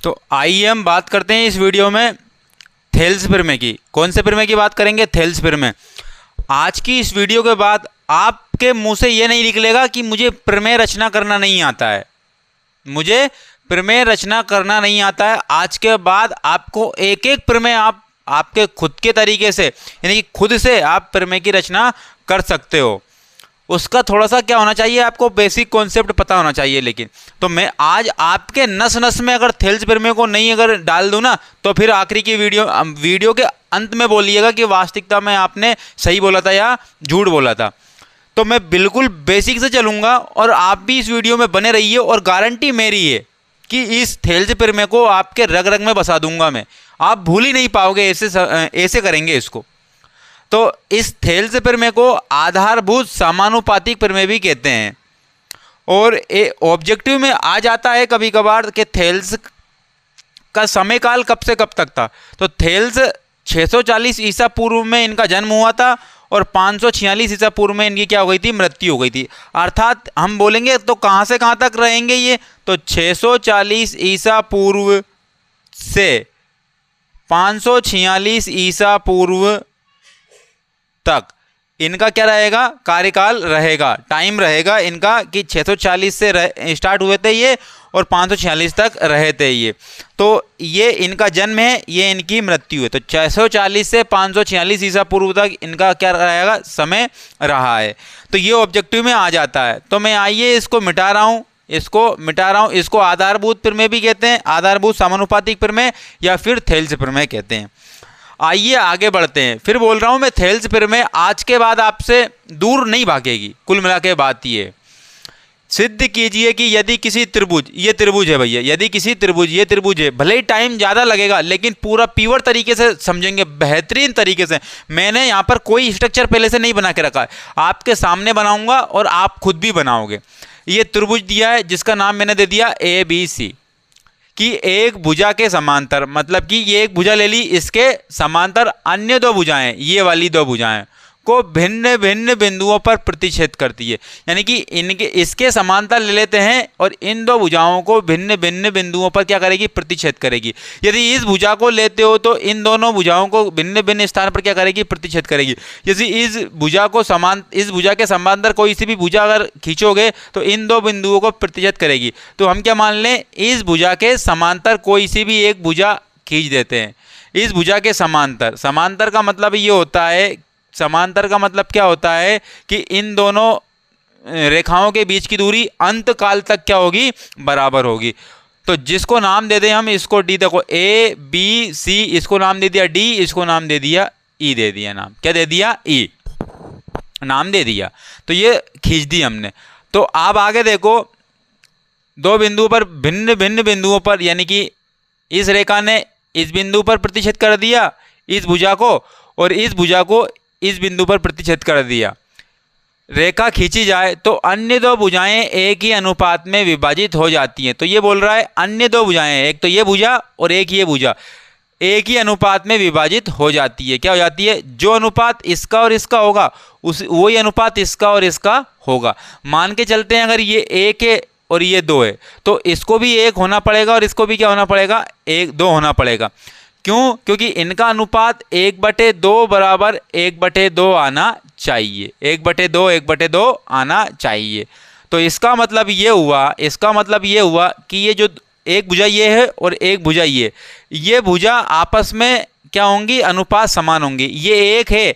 तो आइए हम बात करते हैं इस वीडियो में थेल्स प्रमेय की। कौन से प्रमेय की बात करेंगे? थेल्स प्रमेय। आज की इस वीडियो के बाद आपके मुंह से ये नहीं निकलेगा कि मुझे प्रमेय रचना करना नहीं आता है, मुझे प्रमेय रचना करना नहीं आता है। आज के बाद आपको एक एक प्रमेय आपके खुद के तरीके से, यानी कि खुद से आप प्रमेय की रचना कर सकते हो। उसका थोड़ा सा क्या होना चाहिए, आपको बेसिक कॉन्सेप्ट पता होना चाहिए। लेकिन तो मैं आज आपके नस नस में अगर थेल्स प्रमेय को नहीं अगर डाल दूं ना, तो फिर आखिरी की वीडियो के अंत में बोलिएगा कि वास्तविकता में आपने सही बोला था या झूठ बोला था। तो मैं बिल्कुल बेसिक से चलूंगा और आप भी इस वीडियो में बने रहिए, और गारंटी मेरी है कि इस थेल्स प्रमेय को आपके रग रग में बसा दूंगा मैं, आप भूल ही नहीं पाओगे। ऐसे करेंगे इसको। तो इस थेल्स प्रमेय को आधारभूत समानुपातिक प्रमेय भी कहते हैं। और ऑब्जेक्टिव में आ जाता है कभी कभार कि थेल्स का समय काल कब से कब तक था। तो थेल्स 640 ईसा पूर्व में इनका जन्म हुआ था और 546 ईसा पूर्व में इनकी क्या हो गई थी? मृत्यु हो गई थी। अर्थात हम बोलेंगे तो कहाँ से कहाँ तक रहेंगे ये? तो 640 ईसा पूर्व से 546 ईसा पूर्व तक इनका क्या रहेगा? कार्यकाल रहेगा, टाइम रहेगा इनका, कि 640 से स्टार्ट हुए थे ये और 546 तक रहे थे ये। तो ये इनका जन्म है, ये इनकी मृत्यु है। तो 640 से 546 ईसा पूर्व तक इनका क्या रहेगा? समय रहा है। तो ये ऑब्जेक्टिव में आ जाता है। तो मैं आइए इसको मिटा रहा हूँ, इसको आधारभूत प्रमेय भी कहते हैं, आधारभूत समानुपातिक प्रमेय या फिर थेल्स प्रमेय कहते हैं। आइए आगे बढ़ते हैं। फिर बोल रहा हूं मैं, थेल्स प्रमेय आज के बाद आपसे दूर नहीं भागेगी। कुल मिला के बात ये सिद्ध कीजिए कि यदि किसी त्रिभुज, ये त्रिभुज है भैया, यदि किसी त्रिभुज, ये त्रिभुज है, भले ही टाइम ज़्यादा लगेगा लेकिन पूरा प्योर तरीके से समझेंगे, बेहतरीन तरीके से। मैंने यहाँ पर कोई स्ट्रक्चर पहले से नहीं बना के रखा है, आपके सामने बनाऊंगा और आप खुद भी बनाओगे। ये त्रिभुज दिया है जिसका नाम मैंने दे दिया ABC, कि एक भुजा के समांतर, मतलब कि ये एक भुजा ले ली, इसके समांतर अन्य दो भुजाएं, ये वाली दो भुजाएं को भिन्न भिन्न बिंदुओं पर प्रतिच्छेद करती है। यानी कि इसके समांतर ले लेते हैं और इन दो भुजाओं को भिन्न भिन्न बिंदुओं पर क्या करेगी? प्रतिच्छेद करेगी। यदि इस भुजा को लेते हो तो इन दोनों भुजाओं को भिन्न भिन्न स्थान पर क्या करेगी? प्रतिच्छेद करेगी। यदि इस भुजा के समांतर कोई सी भी भुजा अगर खींचोगे तो इन दो बिंदुओं को प्रतिच्छेद करेगी। तो हम क्या मान लें? इस भुजा के समांतर कोई सी भी एक भुजा खींच देते हैं। इस भुजा के समांतर का मतलब ये होता है, समांतर का मतलब क्या होता है कि इन दोनों रेखाओं के बीच की दूरी अंत काल तक क्या होगी? बराबर होगी। तो जिसको नाम दे दें हम इसको D, देखो ABC, इसको नाम दे दिया D, इसको नाम दे दिया E, दे दिया नाम, क्या दे दिया? E नाम दे दिया। तो ये खींच दी हमने। तो आप आगे देखो, दो बिंदु पर भिन्न भिन्न बिंदुओं पर, यानी कि इस रेखा ने इस बिंदु पर प्रतिच्छेद कर दिया इस भुजा को, और इस भुजा को इस बिंदु पर प्रतिच्छेद कर दिया। रेखा खींची जाए तो अन्य दो भुजाएं एक ही अनुपात में विभाजित हो जाती हैं। तो ये बोल रहा है अन्य दो भुजाएं, एक तो ये भुजा और एक ये भुजा, एक ही अनुपात में विभाजित हो जाती है। क्या हो जाती है? जो अनुपात इसका और इसका होगा वही अनुपात इसका और इसका होगा। मान के चलते हैं अगर ये 1 है और ये 2 है तो इसको भी 1 होना पड़ेगा और इसको भी क्या होना पड़ेगा? 2 होना पड़ेगा। क्यों? क्योंकि इनका अनुपात 1/2 बराबर 1/2 आना चाहिए, 1/2 आना चाहिए। तो इसका मतलब ये हुआ कि ये जो एक भुजा ये है और एक भुजा ये भुजा आपस में क्या होंगी? अनुपात समान होंगी। ये 1 है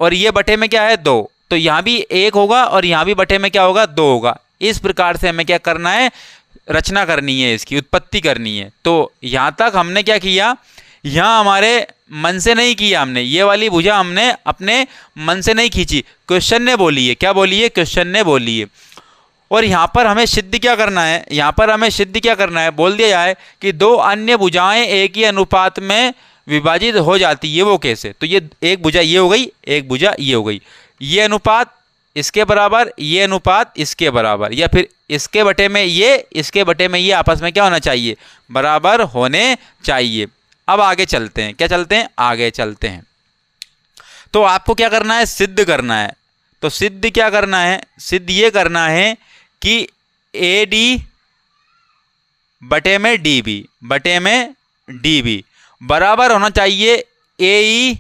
और ये बटे में क्या है? 2। तो यहाँ भी 1 होगा और यहाँ भी बटे में क्या होगा? 2 होगा। इस प्रकार से हमें क्या करना है? रचना करनी है, इसकी उत्पत्ति करनी है। तो यहाँ तक हमने क्या किया? यहाँ हमारे मन से नहीं किया हमने, ये वाली भुजा हमने अपने मन से नहीं खींची, क्वेश्चन ने बोली है। क्या बोली है? क्वेश्चन ने बोली है। और यहाँ पर हमें सिद्ध क्या करना है? बोल दिया जाए कि दो अन्य भुजाएं एक ही अनुपात में विभाजित हो जाती है। वो कैसे? तो ये एक भुजा ये हो गई, एक भुजा ये हो गई, ये अनुपात इसके बराबर, ये अनुपात इसके बराबर, या फिर इसके बटे में ये, इसके बटे में ये आपस में क्या होना चाहिए? बराबर होने चाहिए। अब आगे चलते हैं। क्या चलते हैं? आगे चलते हैं। तो आपको क्या करना है? सिद्ध करना है। तो सिद्ध क्या करना है? सिद्ध ये करना है कि AD बटे में डी बी, बटे में डी बी बराबर होना चाहिए ए ई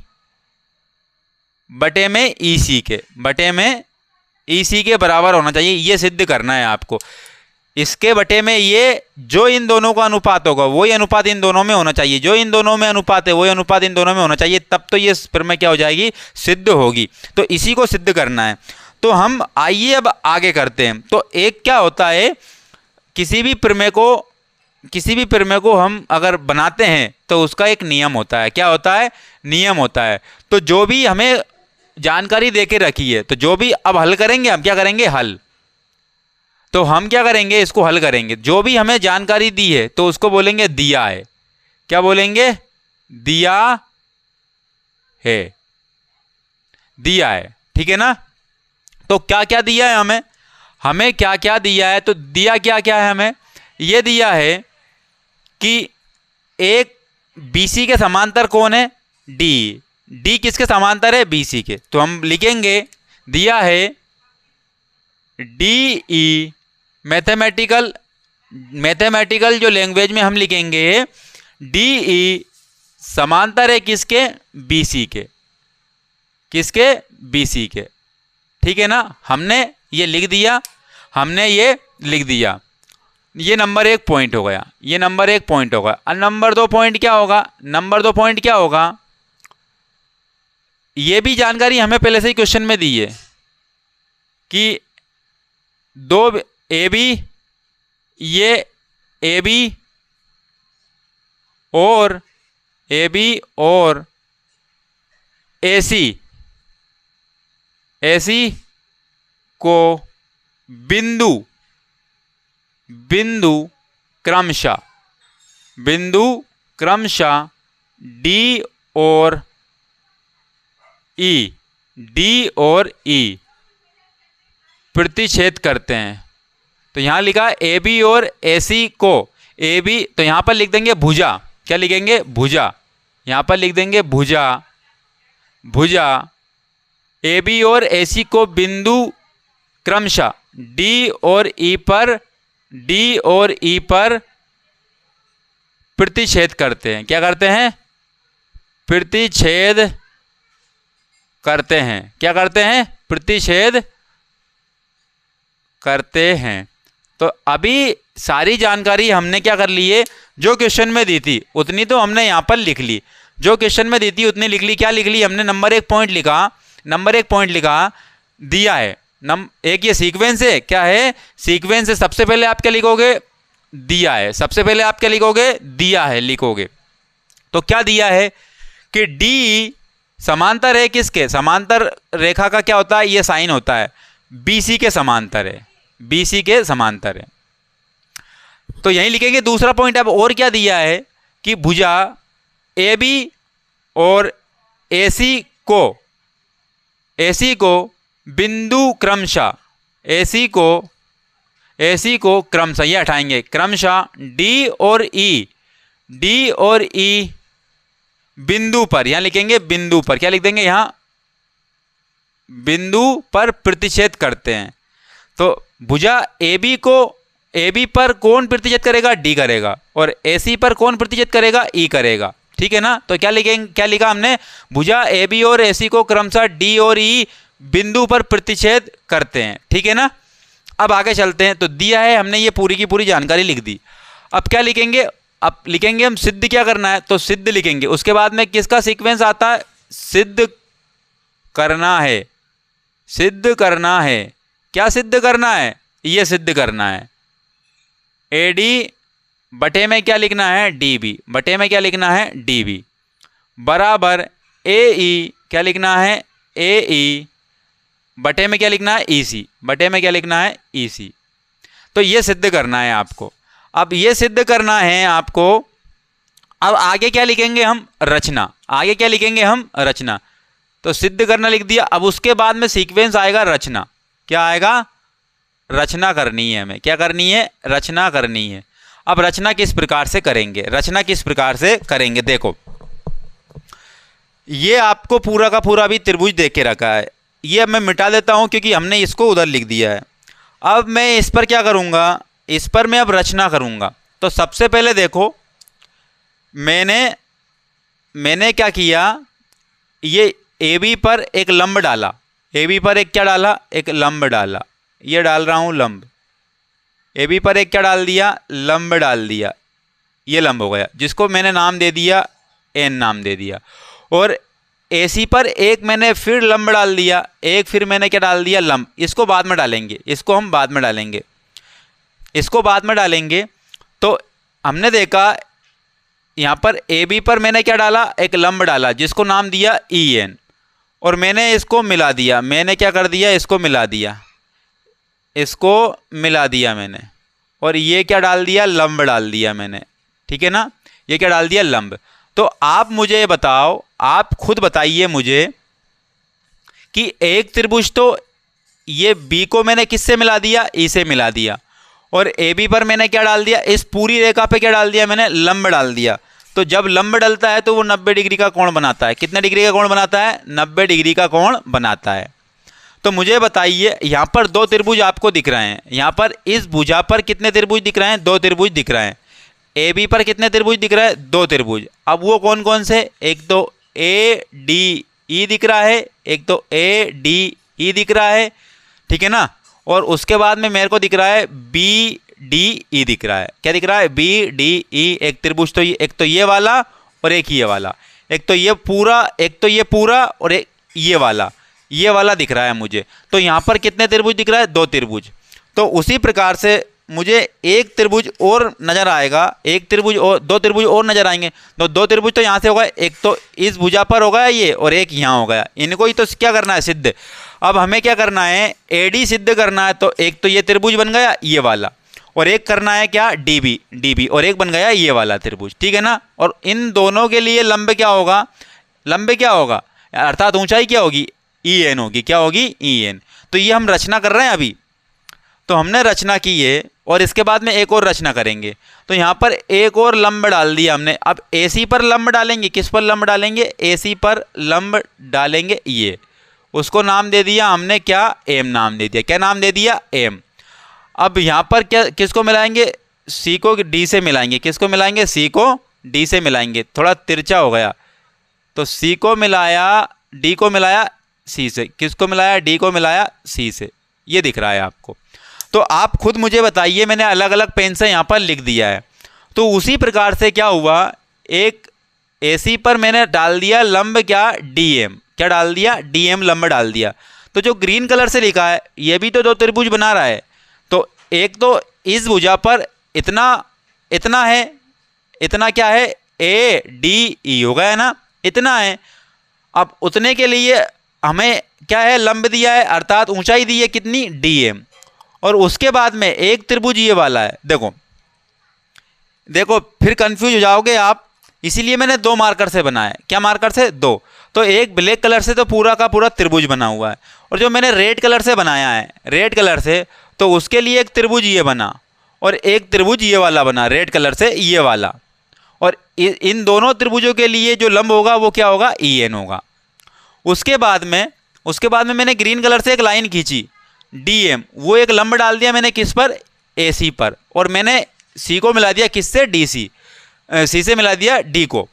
बटे में ई सी के, बटे में ई सी के बराबर होना चाहिए। ये सिद्ध करना है आपको। इसके बटे में ये जो इन दोनों का अनुपात होगा वही अनुपात इन दोनों में होना चाहिए, जो इन दोनों में अनुपात है वही अनुपात इन दोनों में होना चाहिए, तब तो ये प्रमेय क्या हो जाएगी, सिद्ध होगी। तो इसी को सिद्ध करना है। तो हम आइए अब आगे करते हैं। तो एक क्या होता है, किसी भी प्रमेय को हम अगर बनाते हैं तो उसका एक नियम होता है। क्या होता है, नियम होता है। तो जो भी हमें जानकारी देके रखी है, तो जो भी अब हल करेंगे, हम क्या करेंगे, हल। तो हम क्या करेंगे, इसको हल करेंगे। जो भी हमें जानकारी दी है तो उसको बोलेंगे दिया है। क्या बोलेंगे, दिया है, दिया है, ठीक है ना। तो क्या क्या दिया है हमें, हमें क्या क्या दिया है, तो दिया क्या क्या है हमें, यह दिया है कि एक BC के समांतर कौन है, डी। डी किसके समांतर है, BC के। तो हम लिखेंगे, दिया है डी ई, मैथमेटिकल जो लैंग्वेज में हम लिखेंगे डी ई समांतर है किसके, BC के, किसके, BC के, ठीक है ना। हमने ये लिख दिया, हमने ये लिख दिया। ये नंबर 1 पॉइंट हो गया, ये नंबर 1 पॉइंट होगा। और नंबर 2 पॉइंट क्या होगा, नंबर 2 पॉइंट क्या होगा, ये भी जानकारी हमें पहले से ही क्वेश्चन में दी है कि दो ए बी, ये ए बी और ए सी को बिंदु क्रमशः डी और ई प्रतिच्छेद करते हैं। तो यहां लिखा ए बी और ए सी को, ए बी तो यहां पर लिख देंगे भुजा, क्या लिखेंगे, भुजा। यहां पर लिख देंगे भुजा ए बी और ए सी को बिंदु क्रमशः डी और ई पर प्रतिच्छेद करते हैं। क्या करते हैं, प्रतिच्छेद करते हैं। क्या करते हैं, प्रतिच्छेद करते हैं। तो अभी सारी जानकारी हमने क्या कर ली है, जो क्वेश्चन में दी थी उतनी तो हमने यहाँ पर लिख ली, जो क्वेश्चन में दी थी उतनी लिख ली। क्या लिख ली हमने, नंबर 1 पॉइंट लिखा, नंबर 1 पॉइंट लिखा, दिया है। एक ये सीक्वेंस है, क्या है, सीक्वेंस है। सबसे पहले आप क्या लिखोगे, दिया है। सबसे पहले आप क्या लिखोगे, दिया है लिखोगे। तो क्या दिया है कि डी समांतर है किसके, समांतर रेखा का क्या होता है, ये साइन होता है, BC के समांतर है, BC के समांतर है। तो यहीं लिखेंगे। दूसरा पॉइंट अब और क्या दिया है कि भुजा AB और AC को बिंदु क्रमशः, AC को क्रमशः, ये हटाएंगे, क्रमशः D और E बिंदु पर, यहां लिखेंगे बिंदु पर, क्या लिख देंगे यहां, बिंदु पर प्रतिच्छेद करते हैं। तो भुजा AB पर कौन प्रतिच्छेद करेगा, D करेगा, और AC पर कौन प्रतिच्छेद करेगा, E करेगा, ठीक है ना। तो क्या लिखेंगे, क्या लिखा हमने, भुजा AB और AC को क्रमशः D और E बिंदु पर प्रतिच्छेद करते हैं, ठीक है ना। अब आगे चलते हैं। तो दिया है, हमने ये पूरी की पूरी जानकारी लिख दी। अब क्या लिखेंगे, अब लिखेंगे हम सिद्ध क्या करना है, तो सिद्ध लिखेंगे। उसके बाद में किसका सीक्वेंस आता है, सिद्ध करना है, सिद्ध करना है। क्या सिद्ध करना है, ये सिद्ध करना है। AD बटे में क्या लिखना है, DB, बटे में क्या लिखना है, DB बराबर AE, क्या लिखना है, AE बटे में क्या लिखना है, EC, बटे में क्या लिखना है, EC। तो ये सिद्ध करना है आपको। अब ये सिद्ध करना है आपको। अब आगे क्या लिखेंगे हम, रचना। आगे क्या लिखेंगे हम, रचना। तो सिद्ध करना लिख दिया। अब उसके बाद में सीक्वेंस आएगा रचना। क्या आएगा, रचना करनी है हमें। क्या करनी है, रचना करनी है। अब रचना किस प्रकार से करेंगे, रचना किस प्रकार से करेंगे, देखो ये आपको पूरा का पूरा भी त्रिभुज दे के रखा है। ये अब मैं मिटा देता हूं क्योंकि हमने इसको उधर लिख दिया है। अब मैं इस पर क्या करूंगा, इस पर मैं अब रचना करूंगा। तो सबसे पहले देखो मैंने क्या किया, ये ए बी पर एक लंब डाला, ए बी पर एक क्या डाला, एक लंब डाला, ये डाल रहा हूं लंब, ए बी पर एक क्या डाल दिया, लंब डाल दिया, ये लंब हो गया जिसको मैंने नाम दे दिया एन नाम दे दिया। और ए सी पर एक मैंने फिर लंब डाल दिया, एक फिर मैंने क्या डाल दिया, लंब। इसको बाद में डालेंगे, इसको हम बाद में डालेंगे, इसको बाद में डालेंगे। तो हमने देखा यहाँ पर ए बी पर मैंने क्या डाला, एक लंब डाला जिसको नाम दिया ई एन, और मैंने इसको मिला दिया, मैंने क्या कर दिया, इसको मिला दिया, इसको मिला दिया मैंने, और ये क्या डाल दिया, लंब डाल दिया मैंने, ठीक है ना, ये क्या डाल दिया, लंब। तो आप मुझे बताओ, आप खुद बताइए मुझे कि एक त्रिभुज तो ये बी को मैंने किससे मिला दिया, ई से मिला दिया, और ए बी पर मैंने क्या डाल दिया, इस पूरी रेखा पे क्या डाल दिया मैंने, लंब डाल दिया। तो जब लंब डलता है तो वो 90 डिग्री का कोण बनाता है। कितने डिग्री का कोण बनाता है, 90 डिग्री का कोण बनाता है। तो मुझे बताइए, यहाँ पर दो त्रिभुज आपको दिख रहे हैं, यहाँ पर इस भुजा पर कितने त्रिभुज दिख रहे हैं, दो त्रिभुज दिख रहे हैं। ए बी पर कितने त्रिभुज दिख रहे हैं, दो त्रिभुज। अब वो कौन कौन से, एक तो ए डी ई दिख रहा है, एक तो ए डी ई दिख रहा है, ठीक है ना, और उसके बाद में मेरे को दिख रहा है बी डी ई दिख रहा है। क्या दिख रहा है, बी डी ई। एक त्रिभुज तो ये, एक तो ये वाला और एक ये वाला, एक तो ये पूरा, एक तो ये पूरा, और एक ये वाला दिख रहा है मुझे। तो यहाँ पर कितने त्रिभुज दिख रहा है, दो त्रिभुज। तो उसी प्रकार से मुझे एक त्रिभुज और नजर आएगा, एक त्रिभुज और, दो त्रिभुज और नजर आएंगे। तो दो त्रिभुज तो यहाँ से होगा, एक तो इस भुजा पर हो गया ये, और एक यहाँ हो गया। इनको ही तो क्या करना है, सिद्ध। अब हमें क्या करना है, एडी सिद्ध करना है। तो एक तो ये त्रिभुज बन गया ये वाला, और एक करना है क्या, डीबी, और एक बन गया ये वाला त्रिभुज, ठीक है ना। और इन दोनों के लिए लंब क्या होगा, लंब क्या होगा, अर्थात ऊंचाई क्या होगी, ई एन होगी। क्या होगी, ई एन। तो ये हम रचना कर रहे हैं अभी, तो हमने रचना की है, और इसके बाद में एक और रचना करेंगे। तो यहाँ पर एक और लंब डाल दिया हमने। अब AC पर लंब डालेंगे, किस पर लंब डालेंगे, AC पर लंब डालेंगे, ये उसको नाम दे दिया हमने क्या, एम नाम दे दिया। क्या नाम दे दिया, एम। अब यहाँ पर क्या, किसको मिलाएंगे, C को D से मिलाएंगे। किसको मिलाएंगे, C को D से मिलाएंगे। थोड़ा तिरछा हो गया, तो C को मिलाया, D को मिलाया C से, किसको मिलाया, D को मिलाया C से। ये दिख रहा है आपको। तो आप खुद मुझे बताइए, मैंने अलग अलग पेन से यहाँ पर लिख दिया है। तो उसी प्रकार से क्या हुआ, एक AC पर मैंने डाल दिया लंब क्या, DM। क्या डाल दिया, DM लंब डाल दिया। तो जो ग्रीन कलर से लिखा है ये भी तो दो त्रिभुज बना रहा है। तो एक तो इस भुजा पर इतना इतना है, इतना क्या है, ADE हो गया ना, इतना है। अब उतने के लिए हमें क्या है, लंब दिया है, अर्थात ऊंचाई दी है कितनी, DM। और उसके बाद में एक त्रिभुज ये वाला है। देखो देखो, फिर कंफ्यूज हो जाओगे आप, इसीलिए मैंने दो मार्कर से बनाया है। क्या मार्कर से, दो। तो एक ब्लैक कलर से तो पूरा का पूरा त्रिभुज बना हुआ है, और जो मैंने रेड कलर से बनाया है, रेड कलर से, तो उसके लिए एक त्रिभुज ये बना, और एक त्रिभुज ये वाला बना, रेड कलर से ये वाला। और इन दोनों त्रिभुजों के लिए जो लंब होगा वो क्या होगा, EN होगा। उसके बाद में मैंने ग्रीन कलर से एक लाइन खींची, DM, वो एक लंब डाल दिया मैंने किस पर, AC पर, और मैंने C को मिला दिया किससे, DC, C से मिला दिया D को।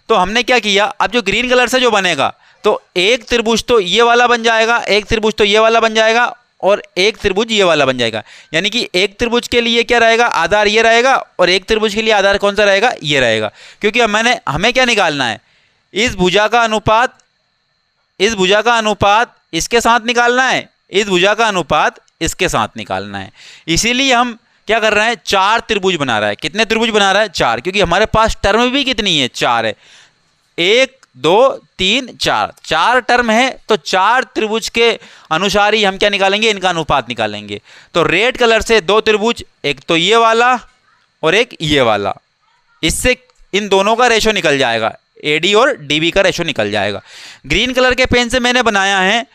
तो हमने क्या किया, अब जो ग्रीन कलर से जो बनेगा, तो एक त्रिभुज तो ये वाला बन जाएगा, एक त्रिभुज तो ये वाला बन जाएगा, और एक त्रिभुज ये वाला बन जाएगा। यानी कि एक त्रिभुज के लिए क्या रहेगा, आधार ये रहेगा, और एक त्रिभुज के लिए आधार कौन सा रहेगा, ये रहेगा। क्योंकि हमें क्या निकालना है, इस भुजा का अनुपात, इस भुजा का अनुपात इसके साथ निकालना है, इस भुजा का अनुपात इसके साथ निकालना है। इसीलिए हम क्या कर रहे हैं, चार त्रिभुज बना रहा है। कितने त्रिभुज बना रहा है, चार, क्योंकि हमारे पास टर्म भी कितनी है, चार है। 1 2 3 4, चार टर्म है। तो चार त्रिभुज के अनुसार ही हम क्या निकालेंगे, इनका अनुपात निकालेंगे। तो रेड कलर से दो त्रिभुज, एक तो ये वाला और एक ये वाला, इससे इन दोनों का रेशो निकल जाएगा, AD और DB का रेशो निकल जाएगा। ग्रीन कलर के पेन से मैंने बनाया है,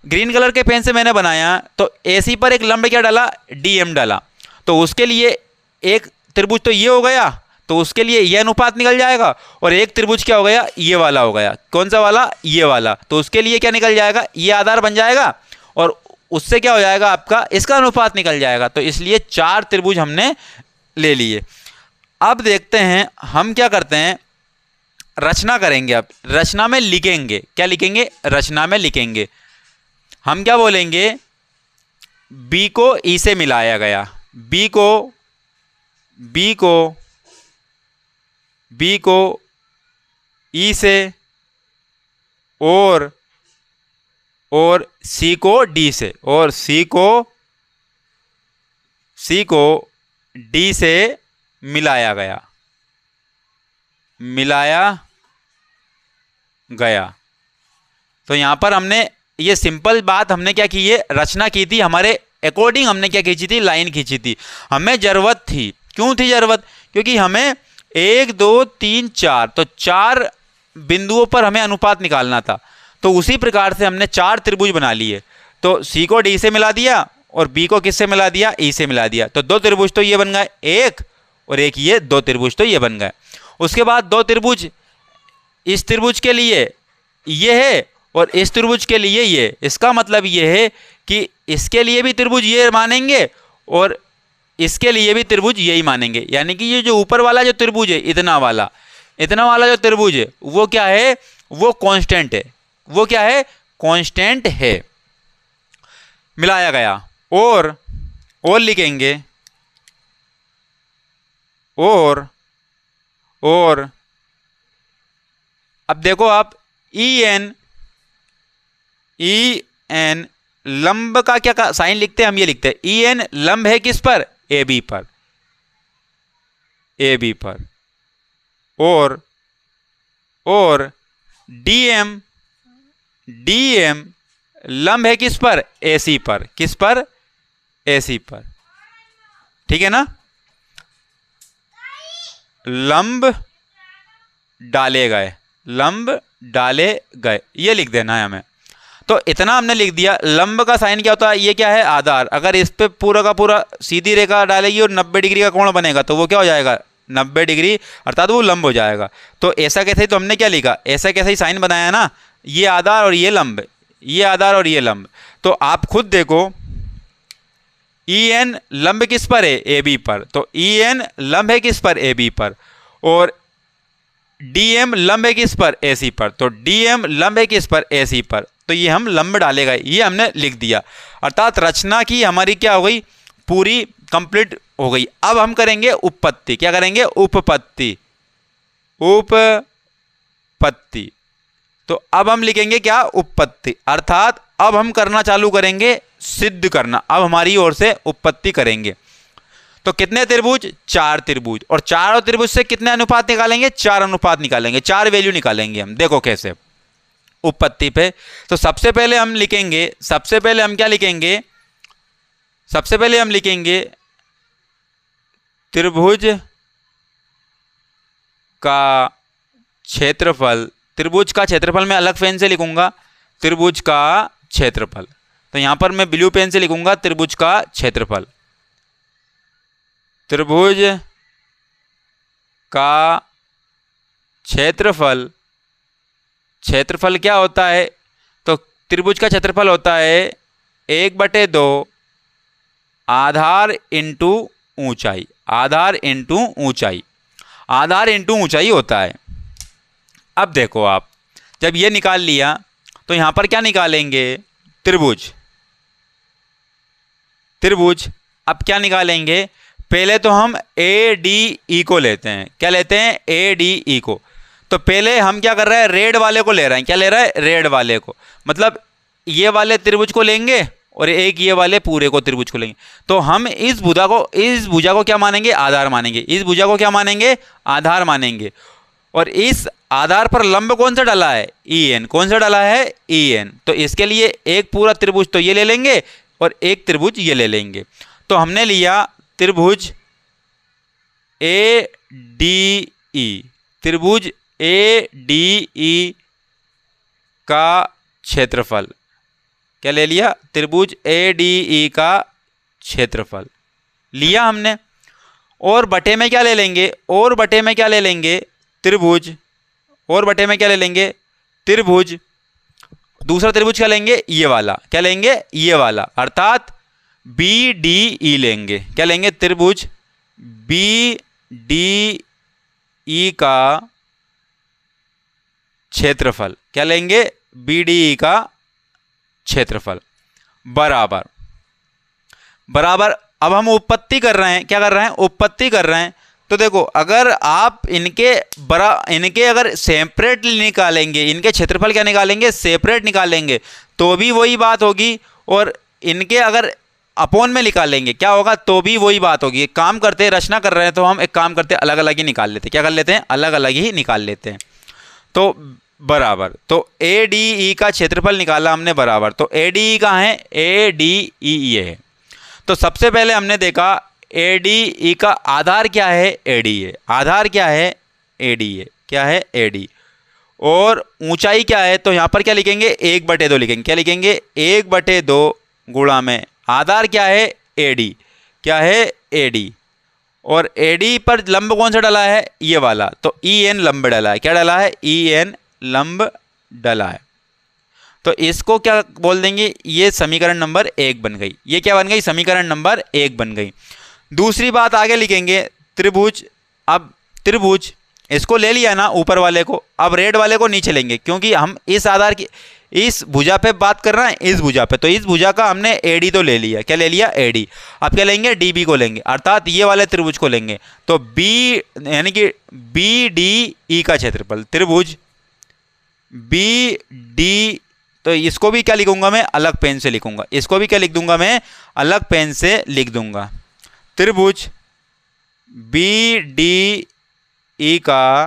ग्रीन कलर के पेन से मैंने बनाया, तो AC पर एक लंब क्या डाला, DM डाला। तो उसके लिए एक त्रिभुज तो ये हो गया, तो उसके लिए ये अनुपात निकल जाएगा, और एक त्रिभुज क्या हो गया, ये वाला हो गया। कौन सा वाला, ये वाला। तो उसके लिए क्या निकल जाएगा, ये आधार बन जाएगा, और उससे क्या हो जाएगा आपका, इसका अनुपात निकल जाएगा। तो इसलिए चार त्रिभुज हमने ले लिए। अब देखते हैं हम क्या करते हैं, रचना करेंगे। अब रचना में लिखेंगे, क्या लिखेंगे, रचना में लिखेंगे। हम क्या बोलेंगे, बी को ई से मिलाया गया, बी को ई से, और सी को डी से, और सी को डी से मिलाया गया। तो यहां पर हमने ये सिंपल बात हमने क्या की है, रचना की थी, हमारे अकॉर्डिंग हमने क्या खींची थी, लाइन खींची थी। हमें जरूरत थी, क्यों थी जरूरत, क्योंकि हमें 1 2 3 4, तो 4 बिंदुओं पर हमें अनुपात निकालना था। तो उसी प्रकार से हमने 4 त्रिभुज बना लिए। तो सी को डी से मिला दिया और बी को किससे मिला दिया, ई से मिला दिया। तो 2 त्रिभुज तो ये बन गए, एक और एक ये, 2 त्रिभुज तो ये बन गए। उसके बाद 2 त्रिभुज इस त्रिभुज के लिए ये है और इस त्रिभुज के लिए ये। इसका मतलब ये है कि इसके लिए भी त्रिभुज ये मानेंगे और इसके लिए भी त्रिभुज यही मानेंगे। यानी कि ये जो ऊपर वाला जो त्रिभुज है, इतना वाला जो त्रिभुज है, वो क्या है, वो कांस्टेंट है। वो क्या है, कांस्टेंट है। मिलाया गया। और लिखेंगे, और अब देखो आप, ई एन लंब का क्या साइन लिखते हैं, हम ये लिखते हैं, ई एन लंब है किस पर, ए बी पर। और डी एम लंब है किस पर, ए सी पर। किस पर, ए सी पर। ठीक है ना। लंब डाले गए, ये लिख देना है हमें। तो इतना हमने लिख दिया। लंब का साइन क्या होता है, ये क्या है, आधार। अगर इस पे पूरा का पूरा सीधी रेखा डालेगी और 90 डिग्री का कोण बनेगा तो वो क्या हो जाएगा, 90 डिग्री, अर्थात वो लंब हो जाएगा। तो ऐसा कैसे ही तो हमने क्या लिखा, ऐसा कैसे ही साइन बनाया ना, ये आधार और ये लंब, ये आधार और ये लंब। तो आप खुद देखो, ई एन लंब किस पर है, ए बी पर। तो ई एन लंब है किस पर, ए बी पर। और डी एम लंब है किस पर, ए सी पर। तो डी एम लंब है किस पर, ए सी पर। तो ये हम लंब डालेगा, ये हमने लिख दिया। अर्थात रचना की हमारी क्या हो गई, पूरी कंप्लीट हो गई। अब हम करेंगे उपपत्ति। क्या करेंगे, उपपत्ति। तो अब हम लिखेंगे क्या, उपपत्ति। अर्थात अब हम करना चालू करेंगे, सिद्ध करना। अब हमारी ओर से उपपत्ति करेंगे। तो कितने त्रिभुज, 4 त्रिभुज। और चारों त्रिभुज से कितने अनुपात निकालेंगे, 4 अनुपात निकालेंगे, 4 वैल्यू निकालेंगे हम। देखो कैसे, उपपत्ति पे। तो सबसे पहले हम लिखेंगे, सबसे पहले हम क्या लिखेंगे, सबसे पहले हम लिखेंगे त्रिभुज का क्षेत्रफल। त्रिभुज का क्षेत्रफल मैं अलग पेन से लिखूंगा, त्रिभुज का क्षेत्रफल। तो यहां पर मैं ब्लू पेन से लिखूंगा त्रिभुज का क्षेत्रफल। त्रिभुज का क्षेत्रफल, क्षेत्रफल क्या होता है, तो त्रिभुज का क्षेत्रफल होता है 1/2 आधार इंटू ऊंचाई। आधार इंटू ऊंचाई, आधार इंटू ऊंचाई होता है। अब देखो आप, जब ये निकाल लिया तो यहां पर क्या निकालेंगे, त्रिभुज। अब क्या निकालेंगे, पहले तो हम ए डी ई को लेते हैं। क्या लेते हैं, ए डी ई को। तो पहले हम क्या कर रहे हैं, रेड वाले को ले रहे हैं। क्या ले रहे हैं, रेड वाले को। मतलब ये वाले त्रिभुज को लेंगे और एक ये वाले पूरे को त्रिभुज को लेंगे। तो हम इस भुजा को क्या मानेंगे, आधार मानेंगे। इस भुजा को क्या मानेंगे, आधार मानेंगे। और इस आधार पर लंब कौन सा डाला है, ई एन। कौन सा डाला है, ई एन। तो इसके लिए एक पूरा त्रिभुज तो ये ले लेंगे और एक त्रिभुज ये ले लेंगे। तो हमने लिया त्रिभुज ए डी ई, त्रिभुज ए डी ई का क्षेत्रफल। क्या ले लिया, त्रिभुज ए डी ई का क्षेत्रफल लिया हमने। और बटे में क्या ले लेंगे, और बटे में क्या ले लेंगे, त्रिभुज। और बटे में क्या ले लेंगे, त्रिभुज। दूसरा त्रिभुज क्या लेंगे, ये वाला। क्या लेंगे, ये वाला। अर्थात बी डी ई लेंगे। क्या लेंगे, त्रिभुज बी डी ई का क्षेत्रफल, क्या लेंगे, बी डी ई का क्षेत्रफल बराबर बराबर। अब हम उत्पत्ति कर रहे हैं, क्या कर रहे हैं, उत्पत्ति कर रहे हैं। तो देखो अगर आप इनके अगर सेपरेट निकालेंगे, इनके क्षेत्रफल क्या निकालेंगे, सेपरेट निकालेंगे, तो भी वही बात होगी, और इनके अगर अपोन में निकालेंगे क्या होगा, तो भी वही बात होगी। एक काम करते हैं, रचना कर रहे हैं तो हम एक काम करते हैं, अलग अलग ही निकाल लेते हैं। क्या कर लेते हैं, अलग अलग ही निकाल लेते हैं। तो बराबर, तो ए डी ई का क्षेत्रफल निकाला हमने बराबर। तो ए डी ई कहाँ है, ए डी ई ये है। तो सबसे पहले हमने देखा ए डी ई का आधार क्या है, ए डी ए, आधार क्या है, ए डी ए, क्या है, ए डी, और ऊंचाई क्या है, तो यहाँ पर क्या लिखेंगे, 1/2 लिखेंगे। क्या लिखेंगे, 1/2 गुणा में आधार क्या है, ए डी, क्या है, ए डी, और ए डी पर लंब कौन सा डला है, ये वाला, तो ई एन लंब डला है। क्या डला है, ई एन लंब डला है। तो इसको क्या बोल देंगे, ये समीकरण नंबर 1 बन गई। ये क्या बन गई, समीकरण नंबर 1 बन गई। दूसरी बात आगे लिखेंगे, त्रिभुज। अब त्रिभुज इसको ले लिया ना ऊपर वाले को, अब रेड वाले को नीचे लेंगे, क्योंकि हम इस आधार की इस भुजा पे बात कर रहे हैं, इस भुजा पे। तो इस भुजा का हमने एडी तो ले लिया, क्या ले लिया, एडी। अब क्या लेंगे, डीबी को लेंगे, अर्थात ये वाले त्रिभुज को लेंगे। तो बी यानी कि बी डी ई का क्षेत्रफल, त्रिभुज बी डी, तो इसको भी क्या लिखूंगा मैं, अलग पेन से लिखूंगा। इसको भी क्या लिख दूंगा मैं, अलग पेन से लिख दूंगा। त्रिभुज बी डी ई का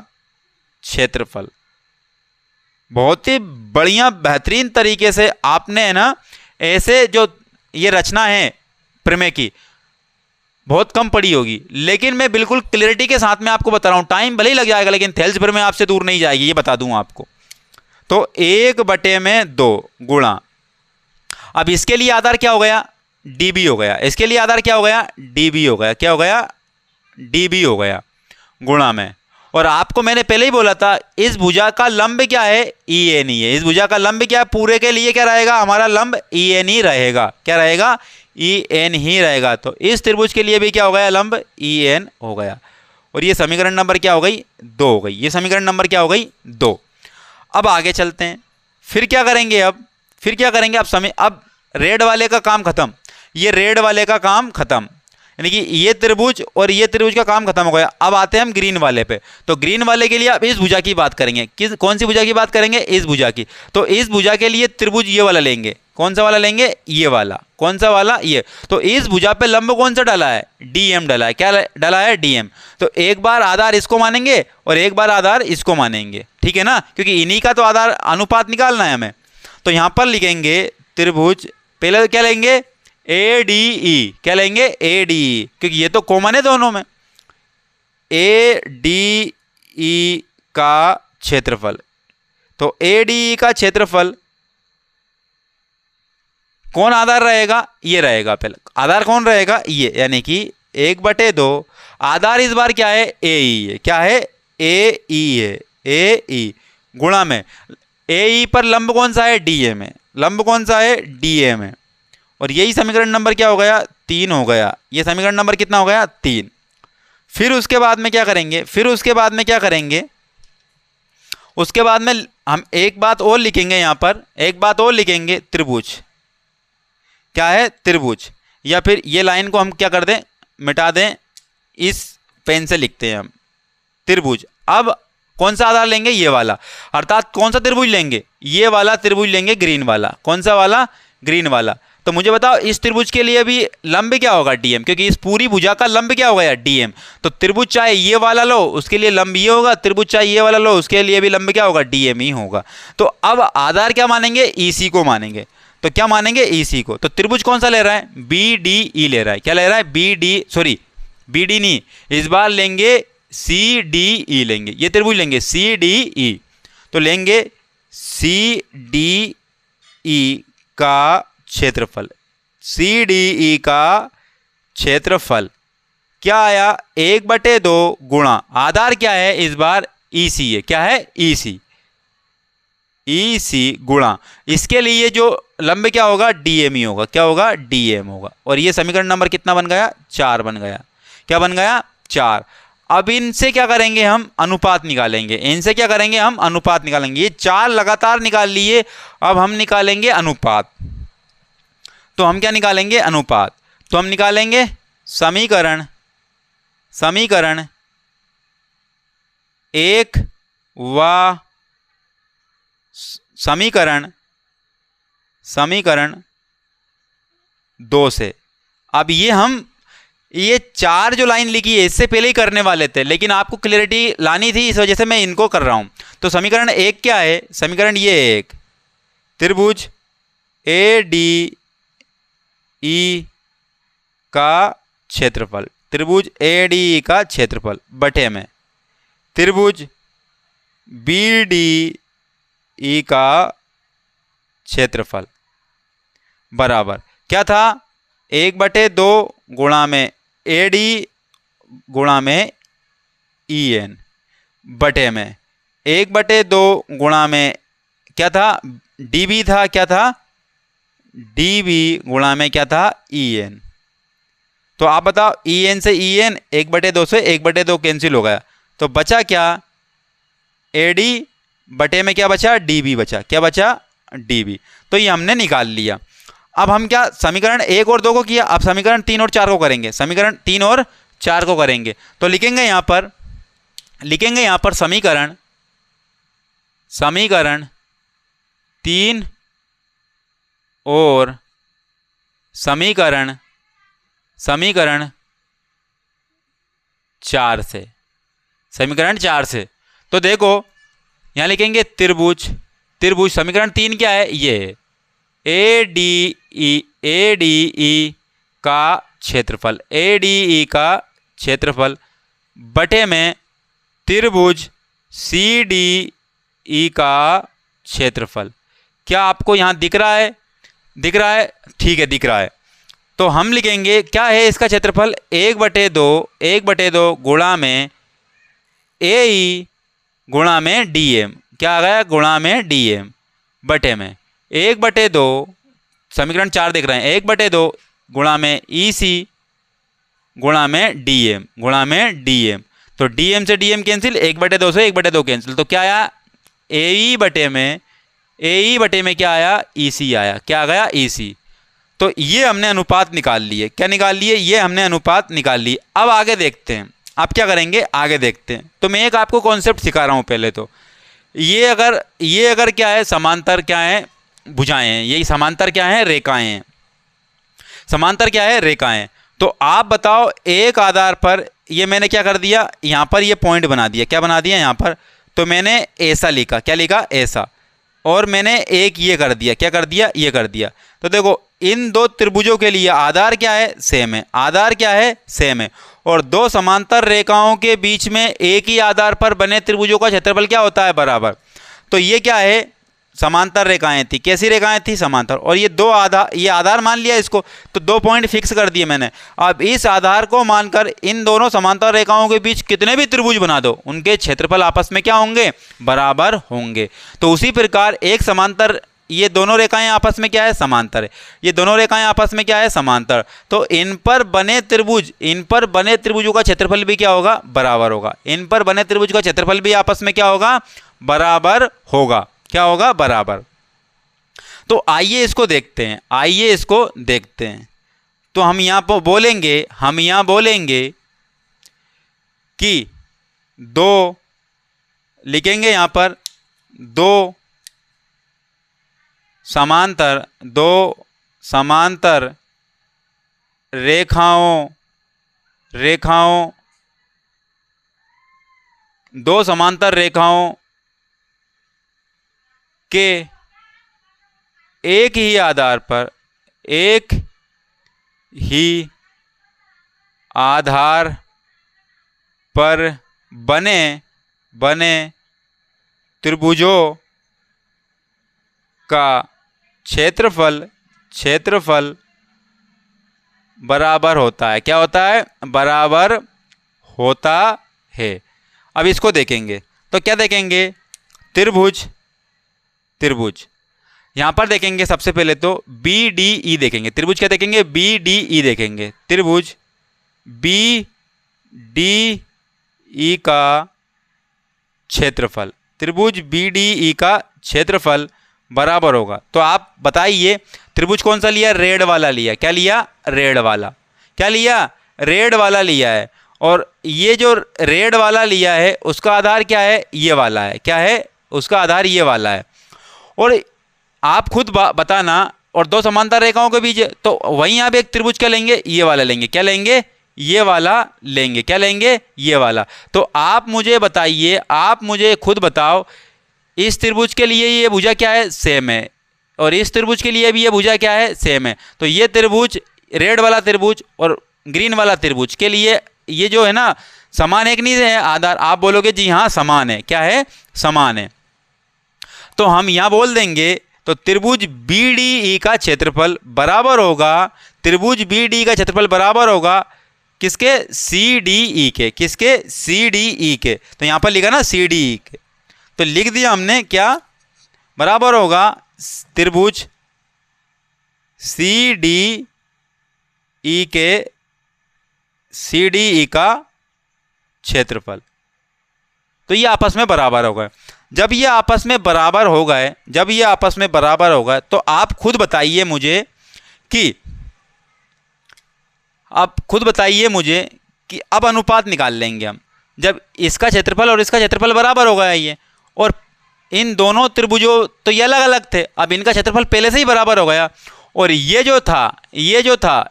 क्षेत्रफल। बहुत ही बढ़िया बेहतरीन तरीके से आपने है ना, ऐसे जो ये रचना है प्रमेय की बहुत कम पड़ी होगी, लेकिन मैं बिल्कुल क्लियरिटी के साथ में आपको बता रहा हूं। टाइम भले ही लग जाएगा, लेकिन थेल्स प्रमेय आपसे दूर नहीं जाएगी, ये बता दूं आपको। तो 1/2 गुणा, अब इसके लिए आधार क्या हो गया, डीबी हो गया। इसके लिए आधार क्या हो गया, डीबी हो गया। क्या हो गया, डीबी हो गया, गुणा में। और आपको मैंने पहले ही बोला था, इस भुजा का लंब क्या है, ई एन ही है। इस भुजा का लंब क्या है, पूरे के लिए क्या रहेगा, हमारा लंब ई एन ही रहेगा। क्या रहेगा, ई एन ही रहेगा। तो इस त्रिभुज के लिए भी क्या हो गया, लंब ई एन हो गया। और ये समीकरण नंबर क्या हो गई, 2 हो गई। ये समीकरण नंबर क्या हो गई, 2। अब आगे चलते हैं, फिर क्या करेंगे, अब रेड वाले का काम खत्म, ये रेड वाले का काम खत्म, यानी कि ये त्रिभुज और ये त्रिभुज का काम खत्म हो गया। अब आते हैं हम ग्रीन वाले पे। तो ग्रीन वाले के लिए अब इस भुजा की बात करेंगे। कौन सी भुजा की बात करेंगे, इस भुजा की। तो इस भुजा के लिए त्रिभुज ये वाला लेंगे। कौन सा वाला लेंगे, ये वाला। कौन सा वाला, ये। तो इस भुजा पे लंब कौन सा डला है, डीएम डला है। क्या डला है, डीएम। तो एक बार आधार इसको मानेंगे और एक बार आधार इसको मानेंगे, ठीक है ना, क्योंकि इन्हीं का तो आधार अनुपात निकालना है हमें। तो यहां पर लिखेंगे त्रिभुज, पहले क्या लेंगे, ए डी ई। क्या लेंगे, ए डी ई, क्योंकि ये तो कॉमन है दोनों में। ए डी ई का क्षेत्रफल, तो ए डी ई का क्षेत्रफल कौन आधार रहेगा, ये रहेगा। पहले आधार कौन रहेगा, ये, यानी कि 1/2 आधार इस बार क्या है, ए ई है। क्या है, ए ई है, ए ई, गुणा में ए ई पर लंब कौन सा है, डी एम है। लंब कौन सा है, डी एम है। और यही समीकरण नंबर क्या हो गया, 3 हो गया। ये समीकरण नंबर कितना हो गया, 3। फिर उसके बाद में क्या करेंगे, उसके बाद में हम एक बात और लिखेंगे, यहां पर एक बात और लिखेंगे, त्रिभुज। क्या है, त्रिभुज। या फिर ये लाइन को हम क्या कर दें, मिटा दें, इस पेन से लिखते हैं हम त्रिभुज। अब कौन सा आधार लेंगे, ये वाला, अर्थात कौन सा त्रिभुज लेंगे, ये वाला त्रिभुज लेंगे, ग्रीन वाला। कौन सा वाला, ग्रीन वाला। तो मुझे बताओ, इस त्रिभुज के लिए भी लंब क्या होगा, डीएम, क्योंकि इस पूरी भुजा का लंब क्या हो गया, डीएम। तो त्रिभुज चाहे ये वाला लो, उसके लिए लंब ये होगा, त्रिभुज चाहे ये वाला लो, उसके लिए भी लंब क्या होगा, डीएम ही होगा। तो अब आधार क्या मानेंगे, ईसी को मानेंगे। तो क्या मानेंगे, ईसी को। तो त्रिभुज कौन सा ले रहा है, बी डी ई ले रहा है। क्या ले रहा है, बी डी नहीं, इस बार लेंगे सी डी ई लेंगे। ये त्रिभुज लेंगे सी डी ई। तो लेंगे सी डी ई का क्षेत्रफल, सी डी ई का क्षेत्रफल क्या आया, 1/2 गुणा आधार क्या है, इस बार ईसी है। क्या है, ईसी, ईसी गुणा इसके लिए जो लंब क्या होगा, डीएम ही होगा। क्या होगा, डीएम होगा। और ये समीकरण नंबर कितना बन गया, 4 बन गया। क्या बन गया, 4। अब इनसे क्या करेंगे, हम अनुपात निकालेंगे। इनसे क्या करेंगे, हम अनुपात निकालेंगे। ये चार लगातार निकाल लिए, अब हम निकालेंगे अनुपात। तो हम क्या निकालेंगे, अनुपात। तो हम निकालेंगे समीकरण एक व समीकरण दो से। अब ये चार जो लाइन लिखी है इससे पहले ही करने वाले थे, लेकिन आपको क्लियरिटी लानी थी, इस वजह से मैं इनको कर रहा हूं। तो समीकरण एक क्या है, समीकरण ये एक त्रिभुज ए डी ई का क्षेत्रफल, त्रिभुज ए डी ई का क्षेत्रफल बटे में त्रिभुज बी डी ई का क्षेत्रफल बराबर क्या था, 1/2 गुणा में ए डी गुणा में ई एन बटे में 1/2 गुणा में क्या था, डी बी था, क्या था डी बी गुणा में क्या था, ई एन। तो आप बताओ, ई एन से ई एन 1/2 से 1/2 कैंसिल हो गया, तो बचा क्या, ए डी बटे में क्या बचा, डी बी बचा, क्या बचा, डी बी। तो ये हमने निकाल लिया। अब हम क्या, समीकरण 1 और 2 को किया, अब समीकरण 3 और 4 को करेंगे, समीकरण 3 और 4 को करेंगे। तो लिखेंगे यहां पर समीकरण 3 और समीकरण 4 से, समीकरण 4 से। तो देखो यहां लिखेंगे त्रिभुज समीकरण 3 क्या है, ये ए डी ई का क्षेत्रफल, ए डी ई का क्षेत्रफल बटे में त्रिभुज सी डी ई का क्षेत्रफल। क्या आपको यहां दिख रहा है, ठीक है, दिख रहा है। तो हम लिखेंगे क्या है इसका क्षेत्रफल, 1/2 गुणा में ए ई गुणा में डी एम, क्या आ गया, गुणा में डी एम बटे में 1/2, समीकरण 4 देख रहे हैं, 1/2 गुणा में ई सी गुणा में डी एम, तो डी एम से डी एम कैंसिल, 1/2 से 1/2 कैंसिल, तो क्या आया, ए ई बटे में क्या आया, ई सी आया, क्या आ गया, ई सी। तो ये हमने अनुपात निकाल लिए, क्या निकाल लिए, ये हमने अनुपात निकाल लिए। अब आगे देखते हैं, आप क्या करेंगे, आगे देखते हैं। तो मैं एक आपको कॉन्सेप्ट सिखा रहा हूं पहले। तो ये अगर क्या है, समांतर क्या है, भुजाएं हैं, यही समांतर क्या है, रेखाएं हैं, समांतर क्या है, रेखाएं। तो आप बताओ, एक आधार पर ये मैंने क्या कर दिया, यहां पर ये पॉइंट बना दिया, क्या बना दिया यहां पर, तो मैंने ऐसा लिखा, क्या लिखा, ऐसा, और मैंने एक ये कर दिया, क्या कर दिया, ये कर दिया। तो देखो इन दो त्रिभुजों के लिए आधार क्या है, सेम है, आधार क्या है, सेम है, और दो समांतर रेखाओं के बीच में एक ही आधार पर बने त्रिभुजों का क्षेत्रफल क्या होता है, बराबर। तो ये क्या है, समांतर रेखाएं थी, कैसी रेखाएं थी, समांतर, और ये ये आधार मान लिया इसको, तो 2 पॉइंट फिक्स कर दिए मैंने। अब इस आधार को मानकर इन दोनों समांतर रेखाओं के बीच कितने भी त्रिभुज बना दो, उनके क्षेत्रफल आपस में क्या होंगे, बराबर होंगे। तो उसी प्रकार एक समांतर, ये दोनों रेखाएं आपस में क्या है, समांतर है, ये दोनों रेखाएं आपस में क्या है, समांतर, तो इन पर बने त्रिभुजों का क्षेत्रफल भी क्या होगा, बराबर होगा। इन पर बने त्रिभुज का क्षेत्रफल भी आपस में क्या होगा, बराबर होगा, क्या होगा, बराबर। तो आइए इसको देखते हैं, तो हम यहां पर बोलेंगे कि दो लिखेंगे, यहां पर दो समांतर रेखाओं दो समांतर रेखाओं के एक ही आधार पर बने त्रिभुजों का क्षेत्रफल बराबर होता है, क्या होता है, बराबर होता है। अब इसको देखेंगे, तो क्या देखेंगे, त्रिभुज यहां पर देखेंगे, सबसे पहले तो बी डी ई देखेंगे, त्रिभुज क्या देखेंगे, बी डी ई देखेंगे, त्रिभुज बी डी ई का क्षेत्रफल, त्रिभुज बी डी ई का क्षेत्रफल बराबर होगा। तो आप बताइए त्रिभुज कौन सा लिया? रेड वाला लिया। क्या लिया? रेड वाला। क्या लिया? रेड वाला लिया है। और ये जो रेड वाला लिया है उसका आधार क्या है? ये वाला है। क्या है? उसका आधार ये वाला है। और आप खुद बताना, और दो समांतर रेखाओं के बीच है, तो वहीं आप एक त्रिभुज क्या लेंगे? ये वाला लेंगे। क्या लेंगे? ये वाला लेंगे। क्या लेंगे? ये वाला। तो आप मुझे बताइए, आप मुझे खुद बताओ, इस त्रिभुज के लिए ये भुजा क्या है? सेम है। और इस त्रिभुज के लिए भी ये भुजा क्या है? सेम है। तो ये त्रिभुज, रेड वाला त्रिभुज और ग्रीन वाला त्रिभुज के लिए ये जो है ना, समान है कि नहीं है आधार? आप बोलोगे जी हाँ समान है। क्या है? समान है। तो हम यहां बोल देंगे, तो त्रिभुज बी डी ई का क्षेत्रफल बराबर होगा, त्रिभुज बी डी का क्षेत्रफल बराबर होगा किसके? सी डी ई के। किसके? सी डी ई के। तो यहां पर लिखा ना सी डी ई के, तो लिख दिया हमने। क्या बराबर होगा? त्रिभुज सी डी ई के, सी डी ई का क्षेत्रफल। तो ये आपस में बराबर हो गए। जब ये आपस में बराबर हो गए, जब ये आपस में बराबर हो गए, तो आप खुद बताइए मुझे कि, आप खुद बताइए मुझे कि अब अनुपात निकाल लेंगे हम। जब इसका क्षेत्रफल और इसका क्षेत्रफल बराबर हो गया ये, और इन दोनों त्रिभुजों तो ये अलग अलग थे, अब इनका क्षेत्रफल पहले से ही बराबर हो गया। और ये जो था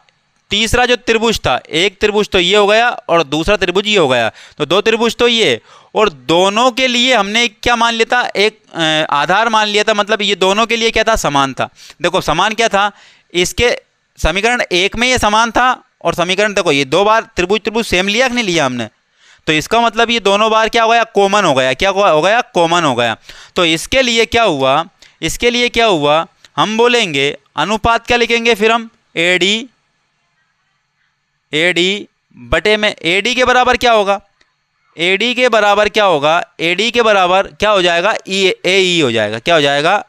तीसरा जो त्रिभुज था, एक त्रिभुज तो ये हो गया और दूसरा त्रिभुज ये हो गया, तो दो त्रिभुज तो ये, और दोनों के लिए हमने क्या मान लिया था? एक आधार मान लिया था। मतलब ये दोनों के लिए क्या था? समान था। देखो समान क्या था? इसके समीकरण एक में ये समान था, और समीकरण देखो ये दो बार त्रिभुज सेम लिया कि नहीं लिया हमने? तो इसका मतलब ये दोनों बार क्या हो गया? कॉमन हो गया। क्या हो गया? कॉमन हो गया। तो इसके लिए क्या हुआ? इसके लिए क्या हुआ? हम बोलेंगे अनुपात क्या लिखेंगे फिर हम? एडी बटे में, एडी के बराबर क्या होगा? एडी के बराबर क्या होगा? एडी के बराबर क्या हो जाएगा? ए ई हो जाएगा। क्या हो जाएगा?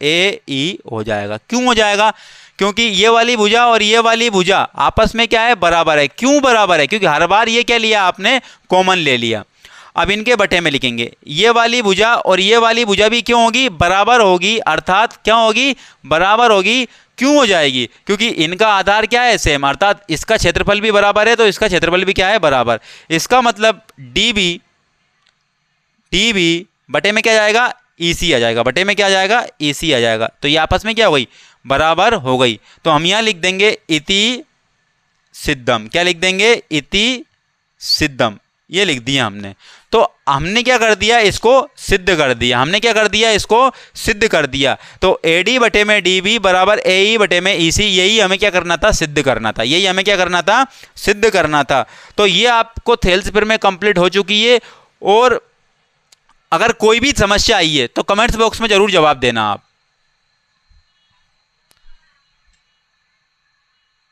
ए ई हो जाएगा। क्यों हो जाएगा? क्योंकि ये वाली भुजा और ये वाली भुजा आपस में क्या है? बराबर है। क्यों बराबर है? क्योंकि हर बार ये क्या लिया आपने? कॉमन ले लिया। अब इनके बटे में लिखेंगे, ये वाली भुजा और ये वाली भुजा भी क्यों होगी? बराबर होगी। अर्थात क्या होगी? बराबर होगी। क्यों हो जाएगी? क्योंकि इनका आधार क्या है? सेम। अर्थात इसका क्षेत्रफल भी बराबर है, तो इसका क्षेत्रफल भी क्या है? बराबर। इसका मतलब डी बी बटे में क्या जाएगा? EC आ जाएगा। बटे में क्या आ जाएगा? EC आ जाएगा। तो ये आपस में क्या हो गई? बराबर हो गई। तो हम यहां लिख देंगे इति सिद्धम। क्या लिख देंगे? इति सिद्धम। ये लिख दिया हमने। तो हमने क्या कर दिया? इसको सिद्ध कर दिया। हमने क्या कर दिया? इसको सिद्ध कर दिया। तो AD बटे में DB बराबर AE बटे में EC, यही हमें क्या करना था? सिद्ध करना था। यही हमें क्या करना था? सिद्ध करना था। तो ये आपको थेल्स पिर में कंप्लीट हो चुकी है। और अगर कोई भी समस्या आई है तो कमेंट्स बॉक्स में जरूर जवाब देना आप।